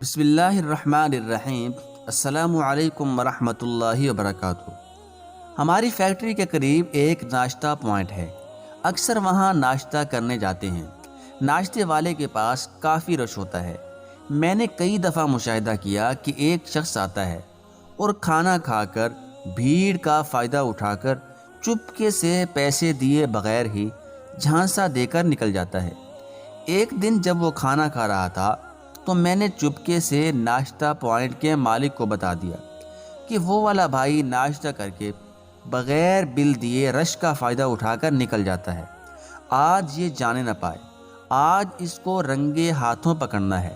بسم اللہ الرحمن الرحیم۔ السلام علیکم ورحمۃ اللہ وبرکاتہ۔ ہماری فیکٹری کے قریب ایک ناشتہ پوائنٹ ہے۔ اکثر وہاں ناشتہ کرنے جاتے ہیں۔ ناشتے والے کے پاس کافی رش ہوتا ہے۔ میں نے کئی دفعہ مشاہدہ کیا کہ ایک شخص آتا ہے اور کھانا کھا کر بھیڑ کا فائدہ اٹھا کر چپکے سے پیسے دیے بغیر ہی جھانسا دے کر نکل جاتا ہے۔ ایک دن جب وہ کھانا کھا رہا تھا تو میں نے چپکے سے ناشتہ پوائنٹ کے مالک کو بتا دیا کہ وہ والا بھائی ناشتہ کر کے بغیر بل دیے رش کا فائدہ اٹھا کر نکل جاتا ہے۔ آج یہ جانے نہ پائے، آج اس کو رنگے ہاتھوں پکڑنا ہے۔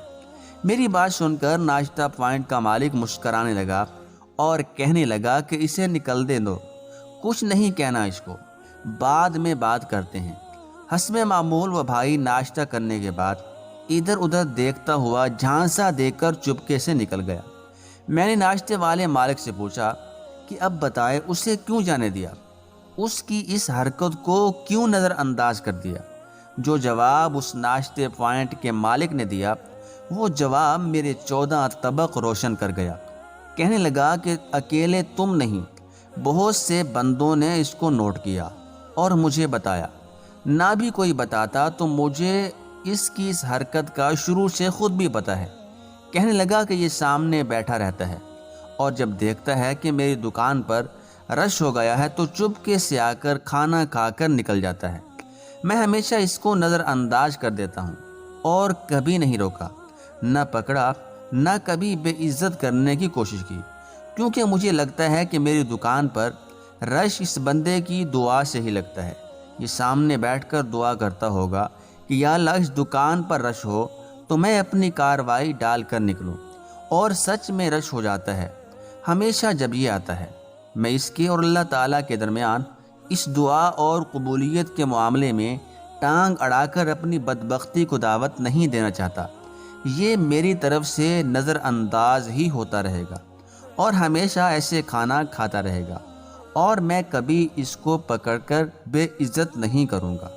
میری بات سن کر ناشتہ پوائنٹ کا مالک مسکرانے لگا اور کہنے لگا کہ اسے نکل دے دو، کچھ نہیں کہنا اس کو، بعد میں بات کرتے ہیں۔ حسب معمول وہ بھائی ناشتہ کرنے کے بعد ادھر ادھر دیکھتا ہوا جھانسا دے کر چپکے سے نکل گیا۔ میں نے ناشتے والے مالک سے پوچھا کہ اب بتائے اسے کیوں جانے دیا، اس کی اس حرکت کو کیوں نظر انداز کر دیا؟ جو جواب اس ناشتے پوائنٹ کے مالک نے دیا وہ جواب میرے 14 طبق روشن کر گیا۔ کہنے لگا کہ اکیلے تم نہیں، بہت سے بندوں نے اس کو نوٹ کیا اور مجھے بتایا، نہ بھی کوئی بتاتا تو مجھے اس کی اس حرکت کا شروع سے خود بھی پتہ ہے۔ کہنے لگا کہ یہ سامنے بیٹھا رہتا ہے اور جب دیکھتا ہے کہ میری دکان پر رش ہو گیا ہے تو چپکے سے آ کر کھانا کھا کر نکل جاتا ہے۔ میں ہمیشہ اس کو نظر انداز کر دیتا ہوں اور کبھی نہیں روکا، نہ پکڑا، نہ کبھی بے عزت کرنے کی کوشش کی، کیونکہ مجھے لگتا ہے کہ میری دکان پر رش اس بندے کی دعا سے ہی لگتا ہے۔ یہ سامنے بیٹھ کر دعا کرتا ہوگا کہ یا اللہ اس دکان پر رش ہو تو میں اپنی کارروائی ڈال کر نکلوں، اور سچ میں رش ہو جاتا ہے۔ ہمیشہ جب یہ آتا ہے میں اس کے اور اللہ تعالیٰ کے درمیان اس دعا اور قبولیت کے معاملے میں ٹانگ اڑا کر اپنی بدبختی کو دعوت نہیں دینا چاہتا۔ یہ میری طرف سے نظر انداز ہی ہوتا رہے گا اور ہمیشہ ایسے کھانا کھاتا رہے گا، اور میں کبھی اس کو پکڑ کر بے عزت نہیں کروں گا۔